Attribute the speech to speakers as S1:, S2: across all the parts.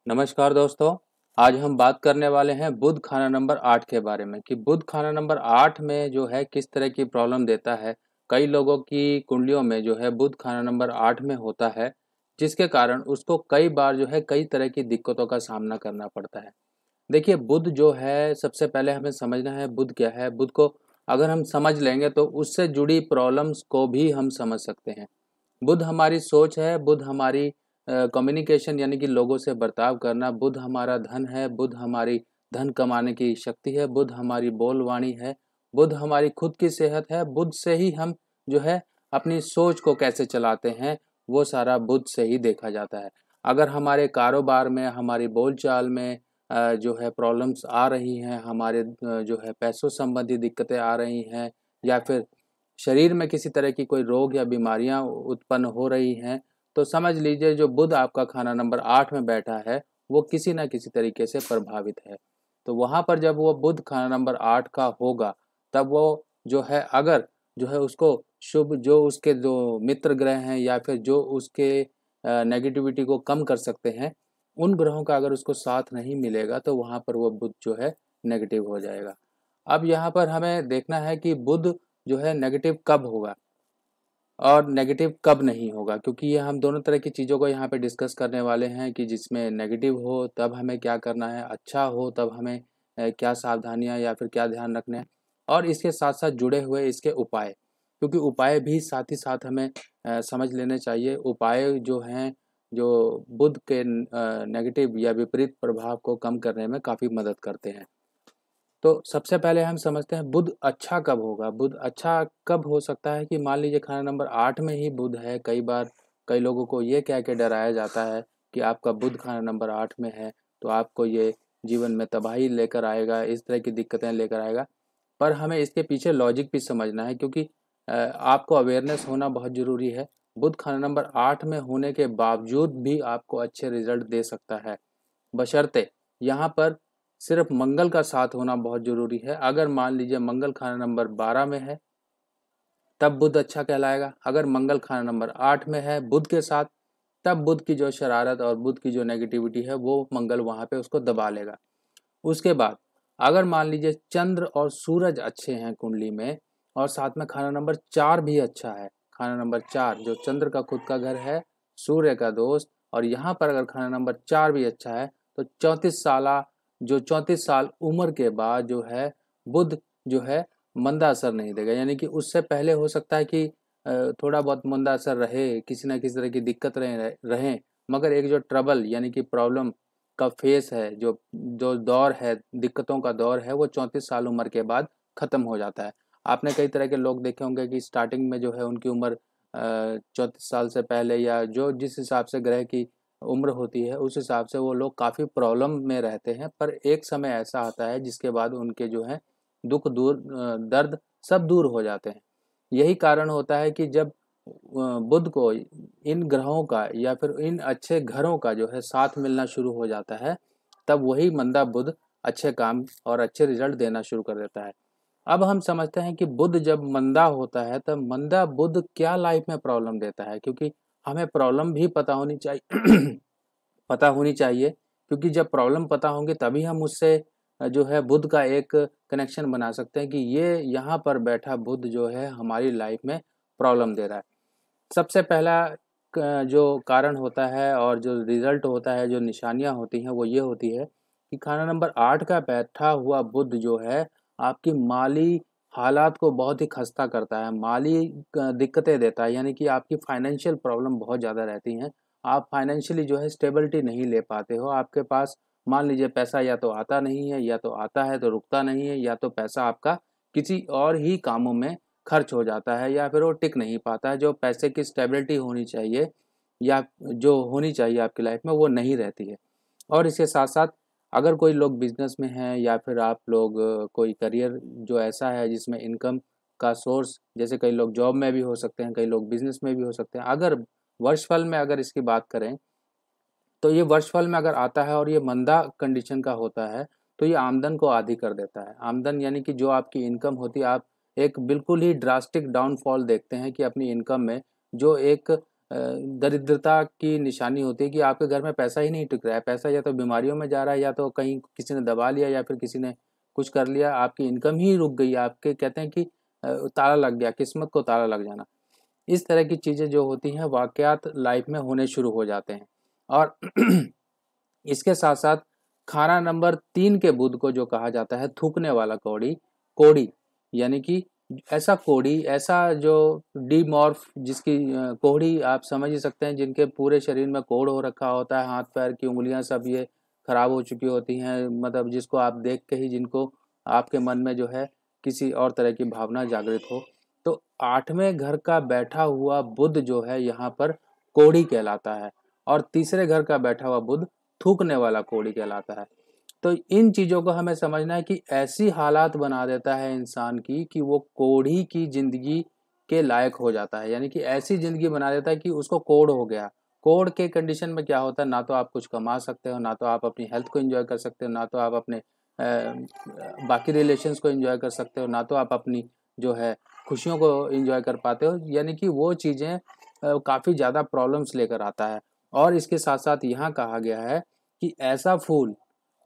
S1: नमस्कार दोस्तों। आज हम बात करने वाले हैं बुध खाना नंबर 8 के बारे में कि बुध खाना नंबर 8 में जो है किस तरह की प्रॉब्लम देता है। कई लोगों की कुंडलियों में जो है बुध खाना नंबर 8 में होता है, जिसके कारण उसको कई बार जो है कई तरह की दिक्कतों का सामना करना पड़ता है। देखिए, बुध जो है सबसे पहले हमें समझना है बुध क्या है। बुध को अगर हम समझ लेंगे तो उससे जुड़ी प्रॉब्लम्स को भी हम समझ सकते हैं। बुध हमारी सोच है, बुध हमारी कम्युनिकेशन यानी कि लोगों से बर्ताव करना, बुध हमारा धन है, बुध हमारी धन कमाने की शक्ति है, बुध हमारी बोलवाणी है, बुध हमारी खुद की सेहत है। बुध से ही हम जो है अपनी सोच को कैसे चलाते हैं, वो सारा बुध से ही देखा जाता है। अगर हमारे कारोबार में, हमारी बोलचाल में जो है प्रॉब्लम्स आ रही हैं, हमारे जो है पैसों संबंधी दिक्कतें आ रही हैं, या फिर शरीर में किसी तरह की कोई रोग या बीमारियां उत्पन्न हो रही हैं, तो समझ लीजिए जो बुध आपका खाना नंबर 8 में बैठा है, वो किसी ना किसी तरीके से प्रभावित है। तो वहाँ पर जब वो बुध खाना नंबर 8 का होगा, तब वो जो है अगर जो है उसको शुभ जो उसके जो मित्र ग्रह हैं या फिर जो उसके नेगेटिविटी को कम कर सकते हैं, उन ग्रहों का अगर उसको साथ नहीं मिलेगा तो वहाँ पर वो बुध जो है नेगेटिव हो जाएगा। अब यहाँ पर हमें देखना है कि बुध जो है नेगेटिव कब होगा और नेगेटिव कब नहीं होगा, क्योंकि ये हम दोनों तरह की चीज़ों को यहाँ पे डिस्कस करने वाले हैं कि जिसमें नेगेटिव हो तब हमें क्या करना है, अच्छा हो तब हमें क्या सावधानियाँ या फिर क्या ध्यान रखने हैं, और इसके साथ साथ जुड़े हुए इसके उपाय, क्योंकि उपाय भी साथ ही साथ हमें समझ लेने चाहिए। उपाय जो हैं, जो बुध के नेगेटिव या विपरीत प्रभाव को कम करने में काफ़ी मदद करते हैं। तो सबसे पहले हम समझते हैं बुध अच्छा कब होगा। बुध अच्छा कब हो सकता है कि मान लीजिए खाना नंबर 8 में ही बुध है। कई बार कई लोगों को ये कह के डराया जाता है कि आपका बुध खाना नंबर 8 में है तो आपको ये जीवन में तबाही लेकर आएगा, इस तरह की दिक्कतें लेकर आएगा। पर हमें इसके पीछे लॉजिक भी समझना है, क्योंकि आपको अवेयरनेस होना बहुत ज़रूरी है। बुध खाना नंबर 8 में होने के बावजूद भी आपको अच्छे रिजल्ट दे सकता है, बशर्ते यहाँ पर सिर्फ मंगल का साथ होना बहुत जरूरी है। अगर मान लीजिए मंगल खाना नंबर 12 में है, तब बुध अच्छा कहलाएगा। अगर मंगल खाना नंबर 8 में है बुध के साथ, तब बुध की जो शरारत और बुध की जो नेगेटिविटी है वो मंगल वहां पे उसको दबा लेगा। उसके बाद अगर मान लीजिए चंद्र और सूरज अच्छे हैं कुंडली में, और साथ में खाना नंबर 4 भी अच्छा है, खाना नंबर 4 जो चंद्र का खुद का घर है, सूर्य का दोस्त, और यहाँ पर अगर खाना नंबर 4 भी अच्छा है, तो 34 साल उम्र के बाद जो है बुध जो है मंदा असर नहीं देगा। यानी कि उससे पहले हो सकता है कि थोड़ा बहुत मंदा असर रहे, किसी ना किसी तरह की दिक्कत रहें, मगर एक जो ट्रबल यानी कि प्रॉब्लम का फेस है, जो जो दौर है, दिक्कतों का दौर है, वो 34 साल उम्र के बाद खत्म हो जाता है। आपने कई तरह के लोग देखे होंगे कि स्टार्टिंग में जो है उनकी उम्र 34 साल से पहले, या जो जिस हिसाब से ग्रह की उम्र होती है उस हिसाब से वो लोग काफ़ी प्रॉब्लम में रहते हैं। पर एक समय ऐसा आता है जिसके बाद उनके जो है दुख दूर, दर्द सब दूर हो जाते हैं। यही कारण होता है कि जब बुध को इन ग्रहों का या फिर इन अच्छे घरों का जो है साथ मिलना शुरू हो जाता है, तब वही मंदा बुध अच्छे काम और अच्छे रिजल्ट देना शुरू कर देता है। अब हम समझते हैं कि बुध जब मंदा होता है तब मंदा बुध क्या लाइफ में प्रॉब्लम देता है, क्योंकि हमें प्रॉब्लम भी पता होनी चाहिए पता होनी चाहिए, क्योंकि जब प्रॉब्लम पता होंगे तभी हम उससे जो है बुध का एक कनेक्शन बना सकते हैं कि ये यहाँ पर बैठा बुध जो है हमारी लाइफ में प्रॉब्लम दे रहा है। सबसे पहला जो कारण होता है और जो रिजल्ट होता है, जो निशानियां होती हैं, वो ये होती है कि खाना नंबर 8 का बैठा हुआ बुध जो है आपकी माली हालात को बहुत ही खस्ता करता है, माली दिक्कतें देता है। यानी कि आपकी फाइनेंशियल प्रॉब्लम बहुत ज़्यादा रहती हैं। आप फाइनेंशियली जो है स्टेबिलिटी नहीं ले पाते हो। आपके पास मान लीजिए पैसा या तो आता नहीं है, या तो आता है तो रुकता नहीं है, या तो पैसा आपका किसी और ही कामों में खर्च हो जाता है, या फिर वो टिक नहीं पाता है। जो पैसे की स्टेबिलिटी होनी चाहिए या जो होनी चाहिए आपकी लाइफ में, वो नहीं रहती है। और इसके साथ साथ अगर कोई लोग बिजनेस में हैं, या फिर आप लोग कोई करियर जो ऐसा है जिसमें इनकम का सोर्स, जैसे कई लोग जॉब में भी हो सकते हैं, कई लोग बिजनेस में भी हो सकते हैं। अगर वर्षफल में अगर इसकी बात करें, तो ये वर्षफल में अगर आता है और ये मंदा कंडीशन का होता है, तो ये आमदन को आधी कर देता है। आमदन यानी कि जो आपकी इनकम होती है, आप एक बिल्कुल ही ड्रास्टिक डाउनफॉल देखते हैं कि अपनी इनकम में जो एक दरिद्रता की निशानी होती है कि आपके घर में पैसा ही नहीं टिक रहा है। पैसा या तो बीमारियों में जा रहा है, या तो कहीं किसी ने दबा लिया, या फिर किसी ने कुछ कर लिया, आपकी इनकम ही रुक गई। आपके कहते हैं कि ताला लग गया, किस्मत को ताला लग जाना। इस तरह की चीज़ें जो होती हैं वाक़यात लाइफ में होने शुरू हो जाते हैं। और इसके साथ साथ खाना नंबर 3 के बुध को जो कहा जाता है थूकने वाला कोड़ी, कोड़ी यानी कि ऐसा कोड़ी, ऐसा जो डीमॉर्फ, जिसकी कोहड़ी आप समझ ही सकते हैं, जिनके पूरे शरीर में कोढ़ हो रखा होता है, हाथ पैर की उंगलियां सब ये खराब हो चुकी होती हैं, मतलब जिसको आप देख के ही जिनको आपके मन में जो है किसी और तरह की भावना जागृत हो। तो 8वें घर का बैठा हुआ बुध जो है यहाँ पर कोड़ी कहलाता है, और तीसरे घर का बैठा हुआ बुध थूकने वाला कोड़ी कहलाता है। तो इन चीज़ों को हमें समझना है कि ऐसी हालात बना देता है इंसान की कि वो कोढ़ी की ज़िंदगी के लायक हो जाता है, यानी कि ऐसी ज़िंदगी बना देता है कि उसको कोढ़ हो गया। कोढ़ के कंडीशन में क्या होता है, ना तो आप कुछ कमा सकते हो, ना तो आप अपनी हेल्थ को एंजॉय कर सकते हो, ना तो आप अपने बाकी रिलेशंस को एंजॉय कर सकते हो, ना तो आप अपनी जो है खुशियों को एंजॉय कर पाते हो। यानी कि वो चीज़ें काफ़ी ज़्यादा प्रॉब्लम्स लेकर आता है। और इसके साथ साथ यहाँ कहा गया है कि ऐसा फूल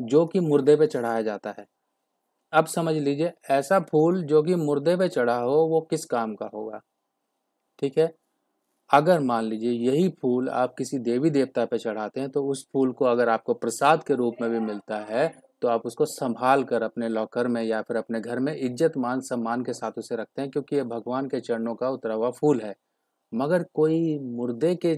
S1: जो कि मुर्दे पे चढ़ाया जाता है। अब समझ लीजिए, ऐसा फूल जो कि मुर्दे पे चढ़ा हो वो किस काम का होगा। ठीक है, अगर मान लीजिए यही फूल आप किसी देवी देवता पे चढ़ाते हैं, तो उस फूल को अगर आपको प्रसाद के रूप में भी मिलता है, तो आप उसको संभाल कर अपने लॉकर में या फिर अपने घर में इज्जत मान सम्मान के साथ उसे रखते हैं, क्योंकि ये भगवान के चरणों का उतरा हुआ फूल है। मगर कोई मुर्दे के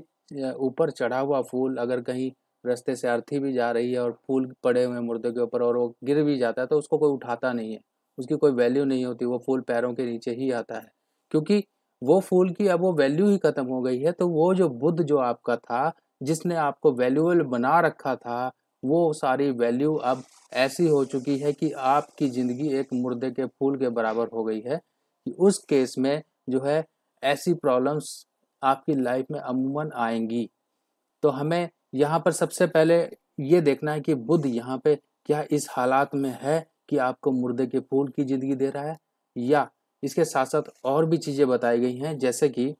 S1: ऊपर चढ़ा हुआ फूल अगर कहीं रास्ते से अर्थी भी जा रही है और फूल पड़े हुए मुर्दे के ऊपर और वो गिर भी जाता है, तो उसको कोई उठाता नहीं है, उसकी कोई वैल्यू नहीं होती, वो फूल पैरों के नीचे ही आता है, क्योंकि वो फूल की अब वो वैल्यू ही खत्म हो गई है। तो वो जो बुद्ध जो आपका था, जिसने आपको वैल्यूएबल बना रखा था, वो सारी वैल्यू अब ऐसी हो चुकी है कि आपकी ज़िंदगी एक मुर्दे के फूल के बराबर हो गई है, कि उस केस में जो है ऐसी प्रॉब्लम्स आपकी लाइफ में अमूमन आएंगी। तो हमें यहाँ पर सबसे पहले ये देखना है कि बुध यहाँ पे क्या इस हालात में है कि आपको मुर्दे के फूल की जिंदगी दे रहा है, या इसके साथ साथ और भी चीजें बताई गई हैं। जैसे कि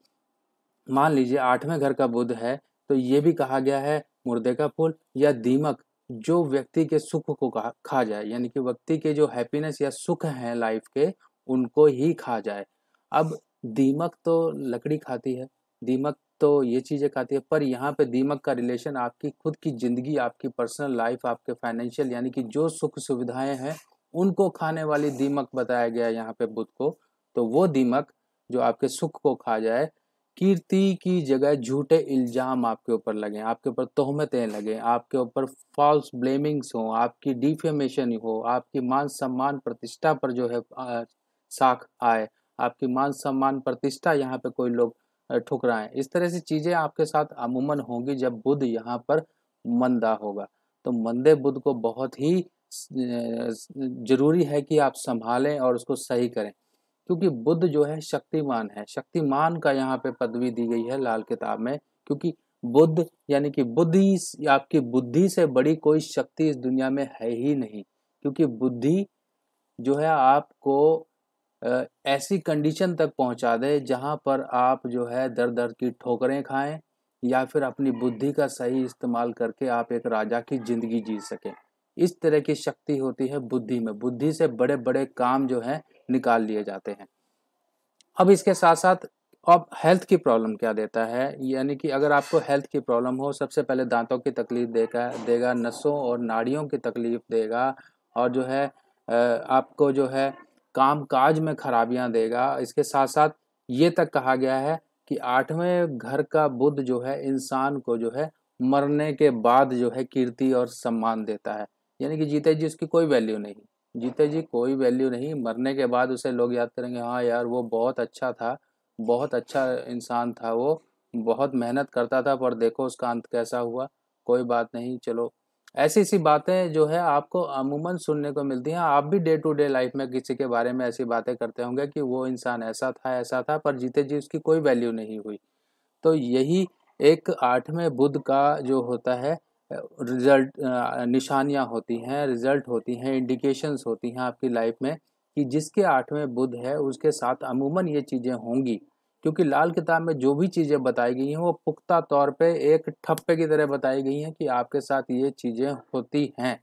S1: मान लीजिए 8वें घर का बुध है, तो ये भी कहा गया है मुर्दे का फूल या दीमक जो व्यक्ति के सुख को खा जाए, यानी कि व्यक्ति के जो हैप्पीनेस या सुख हैं लाइफ के, उनको ही खा जाए। अब दीमक तो लकड़ी खाती है, दीमक तो ये चीजें खाती है, पर यहाँ पे दीमक का रिलेशन आपकी खुद की जिंदगी, आपकी पर्सनल लाइफ, आपके फाइनेंशियल यानी कि जो सुख सुविधाएं हैं उनको खाने वाली दीमक बताया गया यहाँ पे बुध को। तो वो दीमक जो आपके सुख को खा जाए, कीर्ति की जगह झूठे इल्जाम आपके ऊपर लगे, आपके ऊपर तोहमतें लगे, आपके ऊपर फॉल्स ब्लेमिंग्स हो, आपकी डिफेमेशन हो, आपकी मान सम्मान प्रतिष्ठा पर जो है साख आए, आपकी मान सम्मान प्रतिष्ठा यहाँ पे कोई लोग ठुकराएं। इस तरह से चीजें आपके साथ अमूमन होंगी जब बुध यहाँ पर मंदा होगा। तो मंदे बुध को बहुत ही जरूरी है कि आप संभालें और उसको सही करें, क्योंकि बुध जो है शक्तिमान है। शक्तिमान का यहाँ पे पदवी दी गई है लाल किताब में, क्योंकि बुध यानी कि बुद्धि, आपकी बुद्धि से बड़ी कोई शक्ति इस दुनिया में है ही नहीं। क्योंकि बुद्धि जो है आपको ऐसी कंडीशन तक पहुंचा दे जहां पर आप जो है दर दर की ठोकरें खाएं, या फिर अपनी बुद्धि का सही इस्तेमाल करके आप एक राजा की जिंदगी जी सकें। इस तरह की शक्ति होती है बुद्धि में। बुद्धि से बड़े बड़े काम जो है निकाल लिए जाते हैं। अब इसके साथ साथ अब हेल्थ की प्रॉब्लम क्या देता है, यानी कि अगर आपको हेल्थ की प्रॉब्लम हो, सबसे पहले दांतों की तकलीफ देगा, नसों और नाड़ियों की तकलीफ देगा, और जो है आपको जो है काम काज में खराबियां देगा। इसके साथ साथ ये तक कहा गया है कि 8वें घर का बुध जो है इंसान को जो है मरने के बाद जो है कीर्ति और सम्मान देता है, यानी कि जीते जी उसकी कोई वैल्यू नहीं, जीते जी कोई वैल्यू नहीं, मरने के बाद उसे लोग याद करेंगे, हाँ यार वो बहुत अच्छा था, बहुत अच्छा इंसान था, वो बहुत मेहनत करता था, पर देखो उसका अंत कैसा हुआ। कोई बात नहीं, चलो। ऐसी सी बातें जो है आपको अमूमन सुनने को मिलती हैं। आप भी डे टू डे लाइफ में किसी के बारे में ऐसी बातें करते होंगे कि वो इंसान ऐसा था, पर जीते जी उसकी कोई वैल्यू नहीं हुई। तो यही एक 8वें बुध का जो होता है रिजल्ट, निशानियां होती हैं, रिजल्ट होती हैं, इंडिकेशंस होती हैं आपकी लाइफ में, कि जिसके 8वें बुध है उसके साथ अमूमन ये चीज़ें होंगी। क्योंकि लाल किताब में जो भी चीज़ें बताई गई हैं वो पुख्ता तौर पे एक ठप्पे की तरह बताई गई हैं कि आपके साथ ये चीज़ें होती हैं।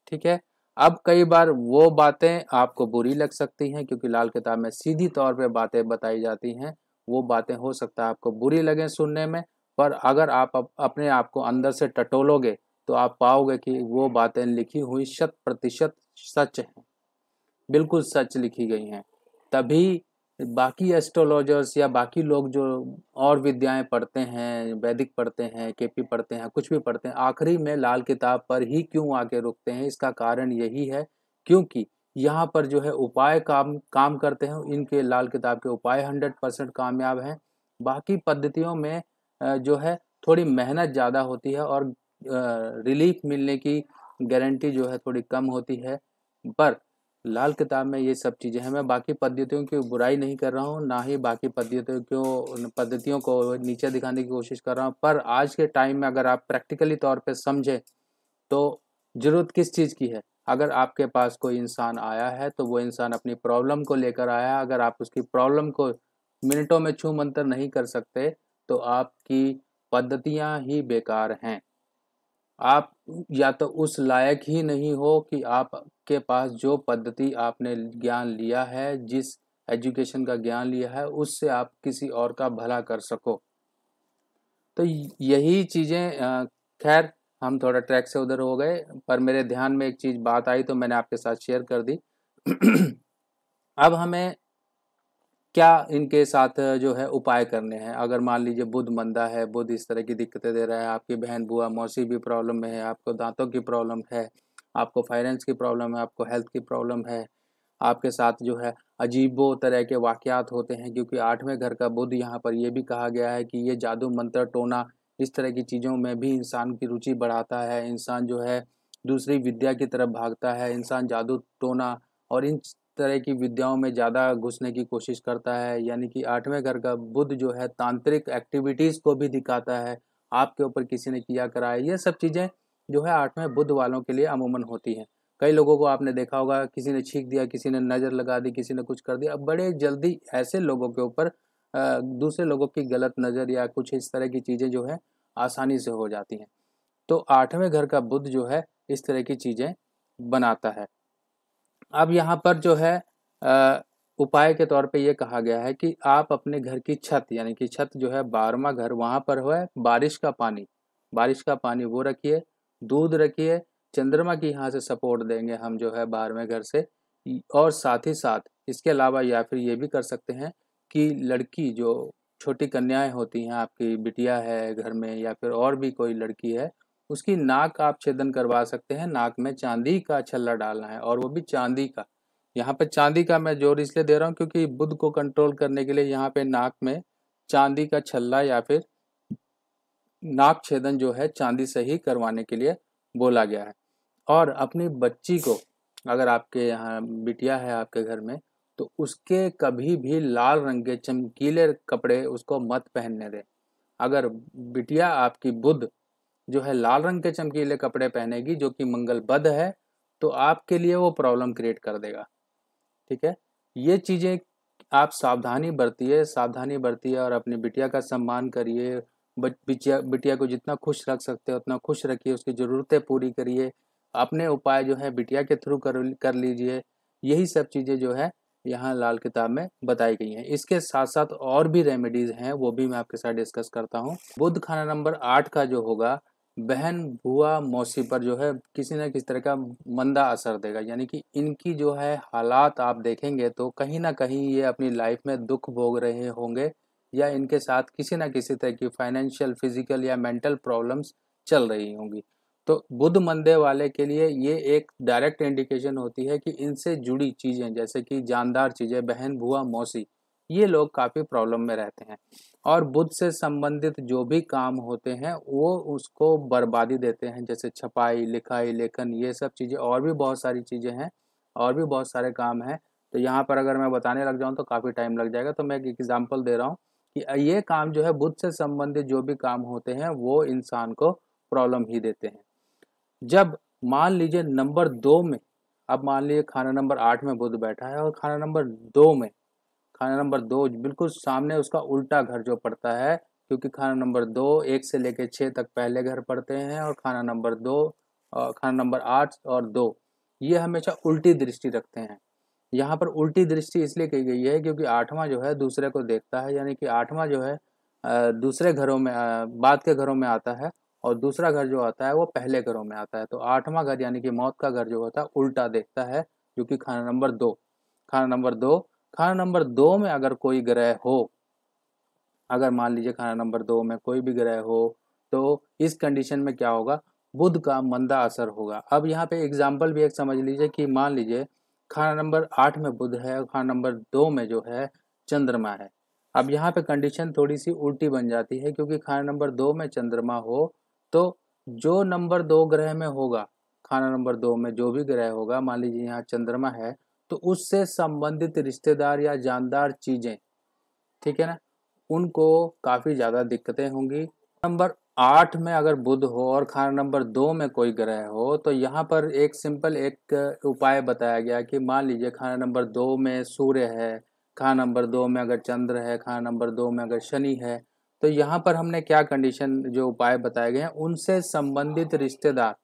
S1: ठीक है। अब कई बार वो बातें आपको बुरी लग सकती हैं, क्योंकि लाल किताब में सीधी तौर पे बातें बताई जाती हैं। वो बातें हो सकता है आपको बुरी लगें सुनने में, पर अगर आप अपने आप को अंदर से टटोलोगे तो आप पाओगे कि वो बातें लिखी हुई 100% सच हैं, बिल्कुल सच लिखी गई हैं। तभी बाकी एस्ट्रोलॉजर्स या बाकी लोग जो और विद्याएं पढ़ते हैं, वैदिक पढ़ते हैं, केपी पढ़ते हैं, कुछ भी पढ़ते हैं, आखिरी में लाल किताब पर ही क्यों आके रुकते हैं? इसका कारण यही है क्योंकि यहाँ पर जो है उपाय काम काम करते हैं। इनके लाल किताब के उपाय 100% कामयाब हैं। बाकी पद्धतियों में जो है थोड़ी मेहनत ज़्यादा होती है और रिलीफ मिलने की गारंटी जो है थोड़ी कम होती है। पर लाल किताब में ये सब चीज़ें हैं। मैं बाकी पद्धतियों की बुराई नहीं कर रहा हूँ, ना ही बाकी पद्धतियों को नीचे दिखाने की कोशिश कर रहा हूँ। पर आज के टाइम में अगर आप प्रैक्टिकली तौर पे समझें तो ज़रूरत किस चीज़ की है? अगर आपके पास कोई इंसान आया है तो वो इंसान अपनी प्रॉब्लम को लेकर आया है। अगर आप उसकी प्रॉब्लम को मिनटों में छू मंतर नहीं कर सकते तो आपकी पद्धतियाँ ही बेकार हैं। आप या तो उस लायक ही नहीं हो कि आपके पास जो पद्धति आपने ज्ञान लिया है, जिस एजुकेशन का ज्ञान लिया है, उससे आप किसी और का भला कर सको। तो यही चीज़ें खैर हम थोड़ा ट्रैक से उधर हो गए, पर मेरे ध्यान में एक चीज़ बात आई तो मैंने आपके साथ शेयर कर दी। अब हमें क्या इनके साथ जो है उपाय करने हैं? अगर मान लीजिए बुध मंदा है, बुध इस तरह की दिक्कतें दे रहा है, आपकी बहन बुआ मौसी भी प्रॉब्लम में है, आपको दांतों की प्रॉब्लम है, आपको फाइनेंस की प्रॉब्लम है, आपको हेल्थ की प्रॉब्लम है, आपके साथ जो है अजीबो तरह के वाकयात होते हैं, क्योंकि 8वें घर का बुध यहाँ पर यह भी कहा गया है कि ये जादू मंत्र टोना इस तरह की चीज़ों में भी इंसान की रुचि बढ़ाता है। इंसान जो है दूसरी विद्या की तरफ भागता है, इंसान जादू टोना और इन तरह की विद्याओं में ज़्यादा घुसने की कोशिश करता है। यानी कि 8वें घर का बुध जो है तांत्रिक एक्टिविटीज़ को भी दिखाता है, आपके ऊपर किसी ने किया करा है। ये सब चीज़ें जो है 8वें बुध वालों के लिए अमूमन होती हैं। कई लोगों को आपने देखा होगा, किसी ने छींक दिया, किसी ने नज़र लगा दी, किसी ने कुछ कर दिया। अब बड़े जल्दी ऐसे लोगों के ऊपर दूसरे लोगों की गलत नज़र या कुछ इस तरह की चीज़ें जो है आसानी से हो जाती हैं। तो 8वें घर का बुध जो है इस तरह की चीज़ें बनाता है। अब यहाँ पर जो है उपाय के तौर पे ये कहा गया है कि आप अपने घर की छत, यानी कि छत जो है 12वां घर, वहाँ पर है बारिश का पानी वो रखिए, दूध रखिए, चंद्रमा की यहाँ से सपोर्ट देंगे हम जो है 12वें घर से। और साथ ही साथ इसके अलावा या फिर ये भी कर सकते हैं कि लड़की जो छोटी कन्याएं होती हैं, आपकी बिटिया है घर में या फिर और भी कोई लड़की है, उसकी नाक आप छेदन करवा सकते हैं। नाक में चांदी का छल्ला डालना है और वो भी चांदी का। यहाँ पे चांदी का मैं जोर इसलिए दे रहा हूँ क्योंकि बुध को कंट्रोल करने के लिए यहाँ पे नाक में चांदी का छल्ला या फिर नाक छेदन जो है चांदी से ही करवाने के लिए बोला गया है। और अपनी बच्ची को, अगर आपके यहाँ बिटिया है आपके घर में, तो उसके कभी भी लाल रंग के चमकीले कपड़े उसको मत पहनने दें। अगर बिटिया आपकी बुध जो है लाल रंग के चमकीले कपड़े पहनेगी, जो कि मंगल बध है, तो आपके लिए वो प्रॉब्लम क्रिएट कर देगा। ठीक है। ये चीज़ें आप सावधानी बरतिए और अपनी बिटिया का सम्मान करिए। बिटिया बिटिया को जितना खुश रख सकते हो उतना खुश रखिए, उसकी ज़रूरतें पूरी करिए। अपने उपाय जो है बिटिया के थ्रू कर लीजिए। यही सब चीज़ें जो है यहाँ लाल किताब में बताई गई हैं। इसके साथ साथ और भी रेमेडीज़ हैं, वो भी मैं आपके साथ डिस्कस करता हूँ। बुध खाना नंबर 8 का जो होगा, बहन बुआ मौसी पर जो है किसी न किसी तरह का मंदा असर देगा। यानी कि इनकी जो है हालात आप देखेंगे तो कहीं ना कहीं ये अपनी लाइफ में दुख भोग रहे होंगे, या इनके साथ किसी न किसी तरह की फाइनेंशियल, फिजिकल या मेंटल प्रॉब्लम्स चल रही होंगी। तो बुध मंदे वाले के लिए ये एक डायरेक्ट इंडिकेशन होती है कि इनसे जुड़ी चीज़ें, जैसे कि जानदार चीज़ें, बहन बुआ मौसी, ये लोग काफ़ी प्रॉब्लम में रहते हैं। और बुध से संबंधित जो भी काम होते हैं वो उसको बर्बादी देते हैं, जैसे छपाई, लिखाई, लेखन, ये सब चीज़ें। और भी बहुत सारी चीज़ें हैं, और भी बहुत सारे काम हैं। तो यहाँ पर अगर मैं बताने लग जाऊँ तो काफ़ी टाइम लग जाएगा, तो मैं एक एग्जांपल दे रहा हूँ कि ये काम जो है, बुध से संबंधित जो भी काम होते हैं वो इंसान को प्रॉब्लम ही देते हैं। जब मान लीजिए नंबर 2 में, अब मान लीजिए खाना नंबर 8 में बुध बैठा है और खाना नंबर 2 बिल्कुल सामने उसका उल्टा घर जो पड़ता है, क्योंकि खाना नंबर 2 1 से लेकर 6 तक पहले घर पड़ते हैं और खाना नंबर 2 और खाना नंबर 8 और 2 ये हमेशा उल्टी दृष्टि रखते हैं। यहाँ पर उल्टी दृष्टि इसलिए कही गई है क्योंकि 8वां जो है दूसरे को देखता है, यानी कि 8वां जो है दूसरे घरों में बाद के घरों में आता है और दूसरा घर जो आता है वो पहले घरों में आता है। तो 8वां घर यानी कि मौत का घर जो होता है उल्टा देखता है, जो कि खाना नंबर 2। खाना नंबर 2, खाना नंबर 2 में अगर कोई ग्रह हो, अगर मान लीजिए खाना नंबर 2 में कोई भी ग्रह हो, तो इस कंडीशन में क्या होगा, बुध का मंदा असर होगा। अब यहाँ पे एग्जाम्पल भी एक समझ लीजिए कि मान लीजिए खाना नंबर 8 में बुध है और खाना नंबर 2 में जो है चंद्रमा है। अब यहाँ पे कंडीशन थोड़ी सी उल्टी बन जाती है, क्योंकि खाना नंबर 2 में चंद्रमा हो तो जो नंबर 2 ग्रह में होगा, खाना नंबर 2 में जो भी ग्रह होगा, मान लीजिए यहाँ चंद्रमा है, तो उससे संबंधित रिश्तेदार या जानदार चीजें, ठीक है ना, उनको काफी ज्यादा दिक्कतें होंगी। नंबर 8 में अगर बुध हो और खाना नंबर 2 में कोई ग्रह हो, तो यहाँ पर एक सिंपल एक उपाय बताया गया कि मान लीजिए खाना नंबर 2 में सूर्य है, खाना नंबर 2 में अगर चंद्र है, खाना नंबर 2 में अगर शनि है, तो यहाँ पर हमने क्या कंडीशन जो उपाय बताए गए हैं उनसे संबंधित रिश्तेदार,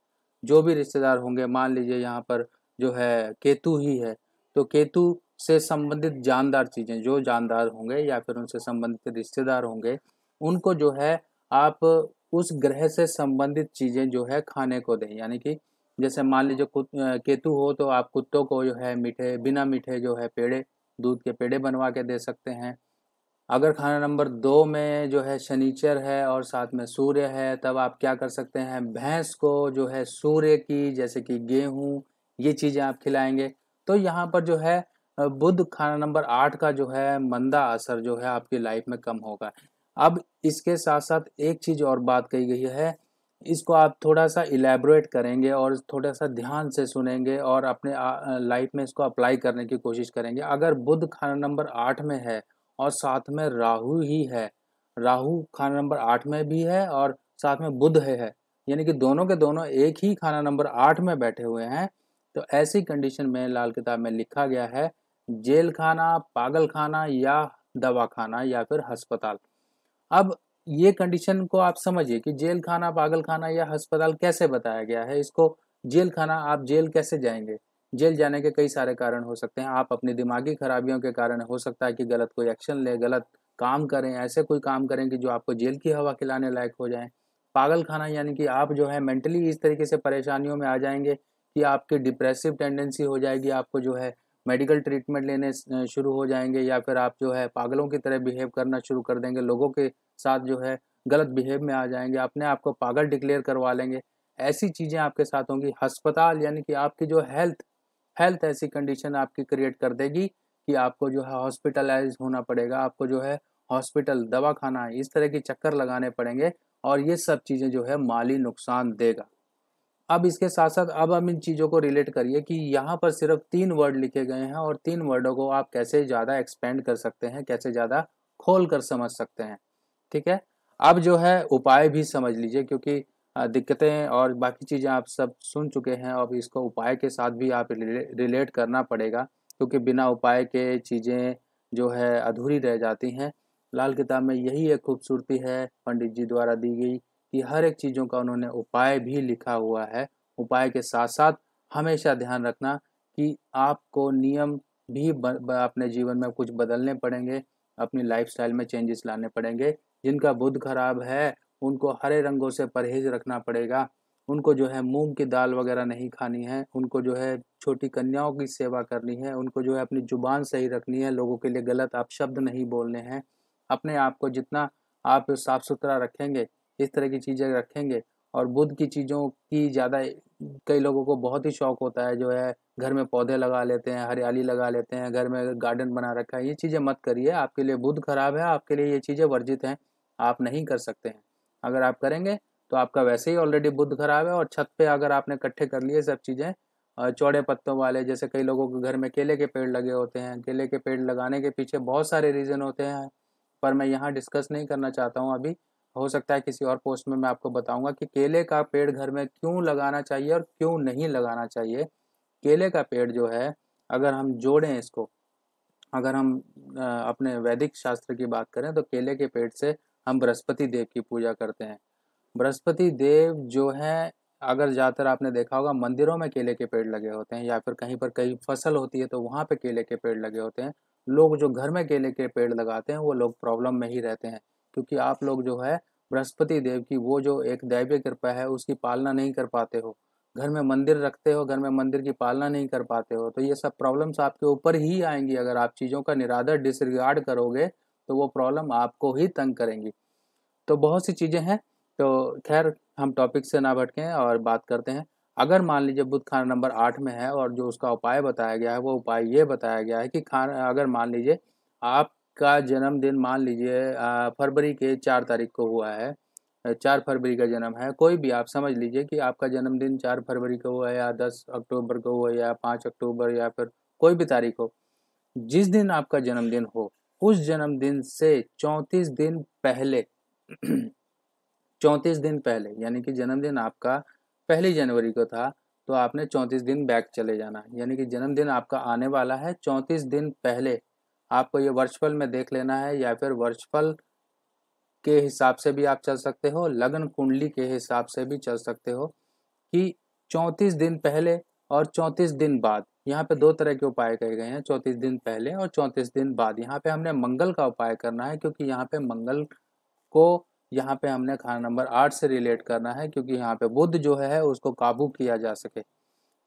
S1: जो भी रिश्तेदार होंगे, मान लीजिए यहाँ पर जो है केतु ही है, तो केतु से संबंधित जानदार चीजें, जो जानदार होंगे या फिर उनसे संबंधित रिश्तेदार होंगे, उनको जो है आप उस ग्रह से संबंधित चीजें जो है खाने को दें। यानी कि जैसे मान लीजिए केतु हो तो आप कुत्तों को जो है मीठे, बिना मीठे जो है पेड़े, दूध के पेड़े बनवा के दे सकते हैं। अगर खाना नंबर 2 में जो है शनिचर है और साथ में सूर्य है, तब आप क्या कर सकते हैं, भैंस को जो है सूर्य की, जैसे कि गेहूं, ये चीजें आप खिलाएंगे। तो यहाँ पर जो है बुध खाना नंबर 8 का जो है मंदा असर जो है आपकी लाइफ में कम होगा। अब इसके साथ साथ एक चीज और बात कही गई है, इसको आप थोड़ा सा इलेबोरेट करेंगे और थोड़ा सा ध्यान से सुनेंगे और अपने लाइफ में इसको अप्लाई करने की कोशिश करेंगे। अगर बुध खाना नंबर 8 में है और साथ में राहु ही है, राहु खाना नंबर 8 में भी है और साथ में बुध है, यानी कि दोनों के दोनों एक ही खाना नंबर 8 में बैठे हुए हैं, तो ऐसी कंडीशन में लाल किताब में लिखा गया है जेल खाना, पागल खाना या दवा खाना या फिर अस्पताल। अब ये कंडीशन को आप समझिए कि जेल खाना, पागल खाना या अस्पताल कैसे बताया गया है। इसको जेल खाना, आप जेल कैसे जाएंगे, जेल जाने के कई सारे कारण हो सकते हैं। आप अपनी दिमागी खराबियों के कारण, हो सकता है कि गलत कोई एक्शन ले, गलत काम करें, ऐसे कोई काम करें कि जो आपको जेल की हवा खिलाने लायक हो जाए। पागल खाना यानी कि आप जो है मेंटली इस तरीके से परेशानियों में आ जाएंगे कि आपकी डिप्रेसिव टेंडेंसी हो जाएगी, आपको जो है मेडिकल ट्रीटमेंट लेने शुरू हो जाएंगे, या फिर आप जो है पागलों की तरह बिहेव करना शुरू कर देंगे, लोगों के साथ जो है गलत बिहेव में आ जाएंगे, अपने आप को पागल डिक्लेयर करवा लेंगे। ऐसी चीजें आपके साथ होंगी। अस्पताल यानी कि आपकी जो हेल्थ हेल्थ ऐसी कंडीशन आपकी क्रिएट कर देगी कि आपको जो है हॉस्पिटलाइज होना पड़ेगा, आपको जो है हॉस्पिटल, दवा खाना, इस तरह के चक्कर लगाने पड़ेंगे और ये सब चीजें जो है माली नुकसान देगा। अब इसके साथ साथ अब हम इन चीज़ों को रिलेट करिए कि यहाँ पर सिर्फ 3 वर्ड लिखे गए हैं और 3 वर्डों को आप कैसे ज़्यादा एक्सपेंड कर सकते हैं, कैसे ज़्यादा खोल कर समझ सकते हैं। ठीक है, अब जो है उपाय भी समझ लीजिए, क्योंकि दिक्कतें और बाकी चीज़ें आप सब सुन चुके हैं, अब इसको उपाय के साथ भी आप रिलेट करना पड़ेगा, क्योंकि बिना उपाय के चीज़ें जो है अधूरी रह जाती हैं। लाल किताब में यही एक खूबसूरती है पंडित जी द्वारा दी गई कि हर एक चीज़ों का उन्होंने उपाय भी लिखा हुआ है। उपाय के साथ साथ हमेशा ध्यान रखना कि आपको नियम भी अपने जीवन में कुछ बदलने पड़ेंगे, अपनी लाइफस्टाइल में चेंजेस लाने पड़ेंगे। जिनका बुध खराब है उनको हरे रंगों से परहेज रखना पड़ेगा, उनको जो है मूंग की दाल वगैरह नहीं खानी है, उनको जो है छोटी कन्याओं की सेवा करनी है, उनको जो है अपनी जुबान सही रखनी है, लोगों के लिए गलत आप शब्द नहीं बोलने हैं। अपने आप को जितना आप साफ सुथरा रखेंगे, इस तरह की चीज़ें रखेंगे, और बुध की चीज़ों की ज़्यादा, कई लोगों को बहुत ही शौक होता है, जो है घर में पौधे लगा लेते हैं, हरियाली लगा लेते हैं, घर में गार्डन बना रखा है। ये चीज़ें मत करिए, आपके लिए बुध खराब है, आपके लिए ये चीज़ें वर्जित हैं, आप नहीं कर सकते हैं। अगर आप करेंगे तो आपका वैसे ही ऑलरेडी बुध खराब है, और छत पे अगर आपने इकट्ठे कर लिए सब चीज़ें चौड़े पत्तों वाले, जैसे कई लोगों के घर में केले के पेड़ लगे होते हैं, केले के पेड़ लगाने के पीछे बहुत सारे रीज़न होते हैं, पर मैं यहाँ डिस्कस नहीं करना चाहता हूँ अभी। हो सकता है किसी और पोस्ट में मैं आपको बताऊंगा कि केले का पेड़ घर में क्यों लगाना चाहिए और क्यों नहीं लगाना चाहिए। केले का पेड़ जो है, अगर हम जोड़ें इसको अगर हम अपने वैदिक शास्त्र की बात करें तो केले के पेड़ से हम बृहस्पति देव की पूजा करते हैं। बृहस्पति देव जो हैं, अगर ज़्यादातर आपने देखा होगा मंदिरों में केले के पेड़ लगे होते हैं, या फिर कहीं पर कहीं फसल होती है तो वहाँ पे केले के पेड़ लगे होते हैं। लोग जो घर में केले के पेड़ लगाते हैं वो लोग प्रॉब्लम में ही रहते हैं, क्योंकि आप लोग जो है बृहस्पति देव की वो जो एक दैवीय कृपा है उसकी पालना नहीं कर पाते हो। घर में मंदिर रखते हो, घर में मंदिर की पालना नहीं कर पाते हो, तो ये सब प्रॉब्लम्स आपके ऊपर ही आएंगी। अगर आप चीज़ों का निरादर डिसरिगार्ड करोगे तो वो प्रॉब्लम आपको ही तंग करेंगी। तो बहुत सी चीज़ें हैं। तो खैर, हम टॉपिक से ना भटकें और बात करते हैं। अगर मान लीजिए बुध खाना नंबर 8 में है और जो उसका उपाय बताया गया है वो उपाय ये बताया गया है कि खाना, अगर मान लीजिए आपका जन्मदिन मान लीजिए फरवरी के 4 तारीख को हुआ है, 4 फरवरी का जन्म है, कोई भी आप समझ लीजिए कि आपका जन्मदिन 4 फरवरी को हुआ है या 10 अक्टूबर को हुआ या 5 अक्टूबर या फिर कोई भी तारीख हो। जिस दिन आपका जन्मदिन हो उस जन्मदिन से 34 दिन पहले 34 दिन पहले, यानी कि जन्मदिन आपका 1 जनवरी को था तो आपने 34 दिन बैक चले जाना है, यानी कि जन्मदिन आपका आने वाला है 34 दिन पहले। आपको ये वर्षफल में देख लेना है, या फिर वर्षफल के हिसाब से भी आप चल सकते हो, लग्न कुंडली के हिसाब से भी चल सकते हो कि 34 दिन पहले और 34 दिन बाद। यहाँ पे दो तरह के उपाय कहे गए हैं, 34 दिन पहले और 34 दिन बाद। यहाँ पे हमने मंगल का उपाय करना है, क्योंकि यहाँ पे मंगल को यहाँ पे हमने खाना नंबर 8 से रिलेट करना है, क्योंकि यहाँ पे बुध जो है उसको काबू किया जा सके।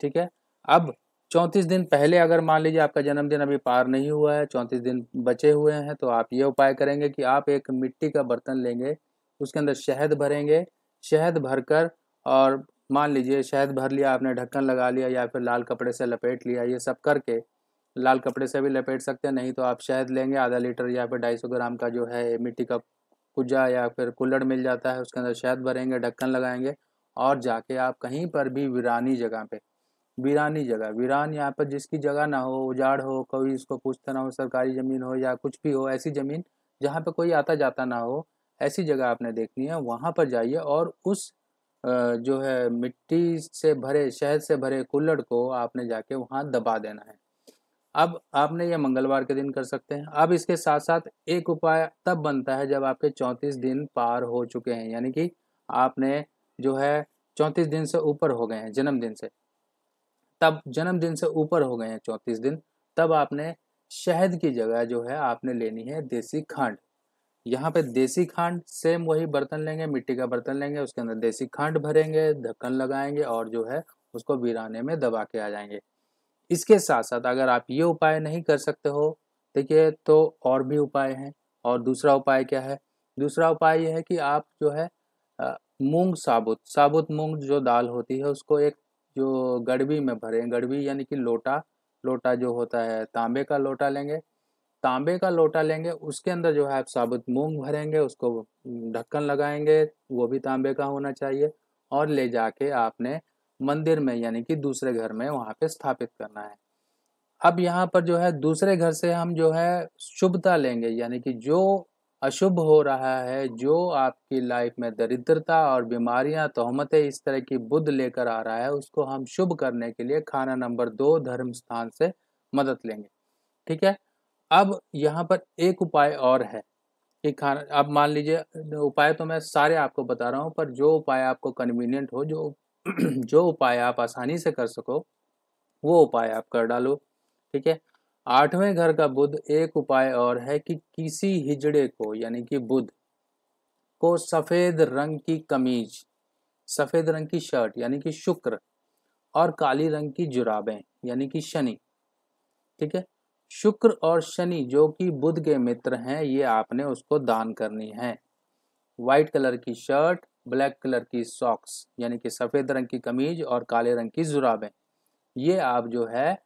S1: ठीक है। अब 34 दिन पहले अगर मान लीजिए आपका जन्मदिन अभी पार नहीं हुआ है, 34 दिन बचे हुए हैं, तो आप ये उपाय करेंगे कि आप एक मिट्टी का बर्तन लेंगे, उसके अंदर शहद भरेंगे। शहद भरकर, और मान लीजिए शहद भर लिया आपने, ढक्कन लगा लिया या फिर लाल कपड़े से लपेट लिया, ये सब करके, लाल कपड़े से भी लपेट सकते हैं, नहीं तो आप शहद लेंगे आधा लीटर या फिर 250 ग्राम का जो है मिट्टी का कुजा या फिर कुल्हड़ मिल जाता है, उसके अंदर शहद भरेंगे, ढक्कन लगाएंगे, और जाके आप कहीं पर भी वीरानी जगह पे, वीरानी जगह, वीरान यहाँ पर जिसकी जगह ना हो, उजाड़ हो, कोई इसको पूछता ना हो, सरकारी ज़मीन हो या कुछ भी हो, ऐसी ज़मीन जहाँ पे कोई आता जाता ना हो, ऐसी जगह आपने देखनी है। वहाँ पर जाइए और उस जो है मिट्टी से भरे, शहद से भरे कुल्हड़ को आपने जाके वहाँ दबा देना है। अब आपने ये मंगलवार के दिन कर सकते हैं। अब इसके साथ साथ एक उपाय तब बनता है जब आपके 34 दिन पार हो चुके हैं, यानी कि आपने जो है 34 दिन से ऊपर हो गए हैं जन्मदिन से, तब जन्मदिन से ऊपर हो गए हैं 34 दिन, तब आपने शहद की जगह जो है आपने लेनी है देसी खांड। यहाँ पे देसी खांड, सेम वही बर्तन लेंगे, मिट्टी का बर्तन लेंगे, उसके अंदर देसी खांड भरेंगे, ढक्कन लगाएंगे और जो है उसको वीराने में दबा के आ जाएंगे। इसके साथ साथ अगर आप ये उपाय नहीं कर सकते हो, देखिए, तो और भी उपाय हैं। और दूसरा उपाय क्या है? दूसरा उपाय ये है कि आप जो है मूंग, साबुत साबुत मूंग जो दाल होती है उसको एक जो गड़बी में भरें, गड़बी यानी कि लोटा, लोटा जो होता है तांबे का लोटा लेंगे, तांबे का लोटा लेंगे, उसके अंदर जो है आप साबुत मूंग भरेंगे, उसको ढक्कन लगाएंगे, वो भी तांबे का होना चाहिए, और ले जाके आपने मंदिर में, यानी कि दूसरे घर में वहां पे स्थापित करना है। अब यहाँ पर जो है दूसरे घर से हम जो है शुभता लेंगे, यानी कि जो अशुभ हो रहा है, जो आपकी लाइफ में दरिद्रता और बीमारियां, तोहमतें इस तरह की बुध लेकर आ रहा है, उसको हम शुभ करने के लिए खाना नंबर 2 धर्म स्थान से मदद लेंगे। ठीक है। अब यहाँ पर एक उपाय और है कि खाना, अब मान लीजिए, उपाय तो मैं सारे आपको बता रहा हूँ, पर जो उपाय आपको कन्वीनियंट हो, जो जो उपाय आप आसानी से कर सको, वो उपाय आप कर डालो। ठीक है। 8वें घर का बुध, एक उपाय और है कि किसी हिजड़े को, यानी कि बुध को सफेद रंग की कमीज, सफेद रंग की शर्ट यानी कि शुक्र, और काली रंग की जुराबें यानी कि शनि। ठीक है। शुक्र और शनि जो कि बुध के मित्र हैं, ये आपने उसको दान करनी है। व्हाइट कलर की शर्ट, ब्लैक कलर की सॉक्स, यानी कि सफेद रंग की कमीज और काले रंग की जुराबें, ये आप जो है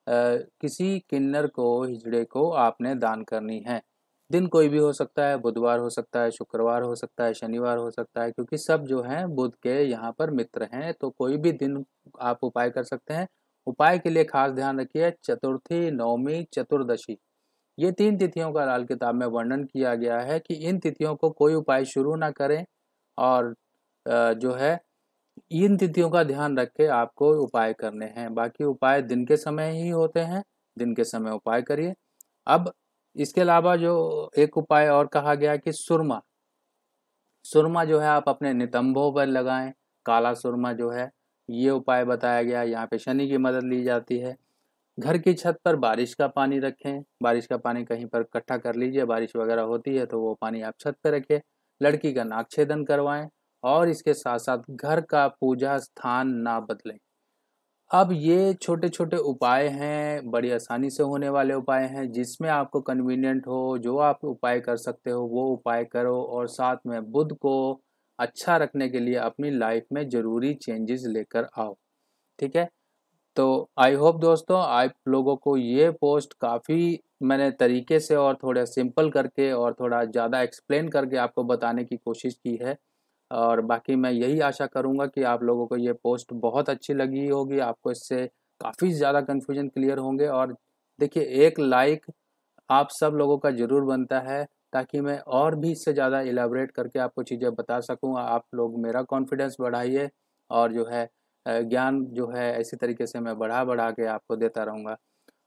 S1: किसी किन्नर को, हिजड़े को आपने दान करनी है। दिन कोई भी हो सकता है, बुधवार हो सकता है, शुक्रवार हो सकता है, शनिवार हो सकता है, क्योंकि सब जो हैं बुध के यहाँ पर मित्र हैं, तो कोई भी दिन आप उपाय कर सकते हैं। उपाय के लिए खास ध्यान रखिए, चतुर्थी, नवमी, चतुर्दशी, ये 3 तिथियों का लाल किताब में वर्णन किया गया है कि इन तिथियों को कोई उपाय शुरू ना करें, और जो है इन तिथियों का ध्यान रख के आपको उपाय करने हैं। बाकी उपाय दिन के समय ही होते हैं, दिन के समय उपाय करिए। अब इसके अलावा जो एक उपाय और कहा गया कि सुरमा, सुरमा जो है आप अपने नितंबों पर लगाएं, काला सुरमा जो है, ये उपाय बताया गया। यहाँ पे शनि की मदद ली जाती है। घर की छत पर बारिश का पानी रखें, बारिश का पानी कहीं पर इकट्ठा कर लीजिए, बारिश वगैरह होती है तो वो पानी आप छत पर रखें। लड़की का नाक छेदन करवाएं और इसके साथ साथ घर का पूजा स्थान ना बदलें। अब ये छोटे छोटे उपाय हैं, बड़ी आसानी से होने वाले उपाय हैं, जिसमें आपको कन्वीनियंट हो, जो आप उपाय कर सकते हो वो उपाय करो, और साथ में बुध को अच्छा रखने के लिए अपनी लाइफ में ज़रूरी चेंजेस लेकर आओ। ठीक है, तो आई होप दोस्तों आप लोगों को ये पोस्ट काफ़ी मैंने तरीके से और थोड़ा सिंपल करके और थोड़ा ज़्यादा एक्सप्लेन करके आपको बताने की कोशिश की है। और बाकी मैं यही आशा करूँगा कि आप लोगों को ये पोस्ट बहुत अच्छी लगी होगी, आपको इससे काफ़ी ज़्यादा कन्फ्यूजन क्लियर होंगे। और देखिए, एक लाइक आप सब लोगों का ज़रूर बनता है, ताकि मैं और भी इससे ज़्यादा इलैबोरेट करके आपको चीज़ें बता सकूँ। आप लोग मेरा कॉन्फिडेंस बढ़ाइए, और जो है ज्ञान जो है इसी तरीके से मैं बढ़ा बढ़ा के आपको देता रहूँगा।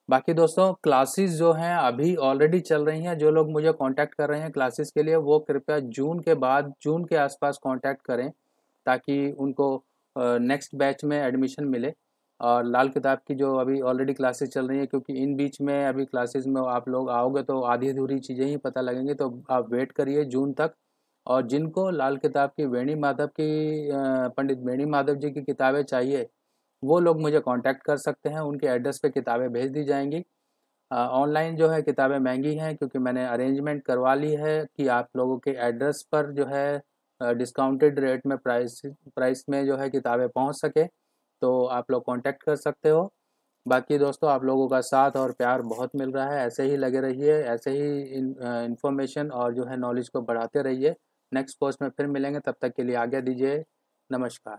S1: बाकी दोस्तों, क्लासेस जो हैं अभी ऑलरेडी चल रही हैं। जो लोग मुझे कांटेक्ट कर रहे हैं क्लासेस के लिए, वो कृपया जून के बाद, जून के आसपास कांटेक्ट करें, ताकि उनको नेक्स्ट बैच में एडमिशन मिले। और लाल किताब की जो अभी ऑलरेडी क्लासेस चल रही हैं, क्योंकि इन बीच में अभी क्लासेस में आप लोग आओगे तो आधी अधूरी चीज़ें ही पता लगेंगी, तो आप वेट करिए जून तक। और जिनको लाल किताब की वेणी माधव की पंडित वेणी माधव जी की किताबें चाहिए, वो लोग मुझे कांटेक्ट कर सकते हैं, उनके एड्रेस पे किताबें भेज दी जाएंगी। ऑनलाइन जो है किताबें महंगी हैं, क्योंकि मैंने अरेंजमेंट करवा ली है कि आप लोगों के एड्रेस पर जो है डिस्काउंटेड रेट में प्राइस प्राइस में जो है किताबें पहुंच सके, तो आप लोग कांटेक्ट कर सकते हो। बाकी दोस्तों, आप लोगों का साथ और प्यार बहुत मिल रहा है, ऐसे ही लगे रहिए, ऐसे ही इंफॉर्मेशन और जो है नॉलेज को बढ़ाते रहिए। नेक्स्ट पोस्ट में फिर मिलेंगे, तब तक के लिए आज्ञा दीजिए। नमस्कार।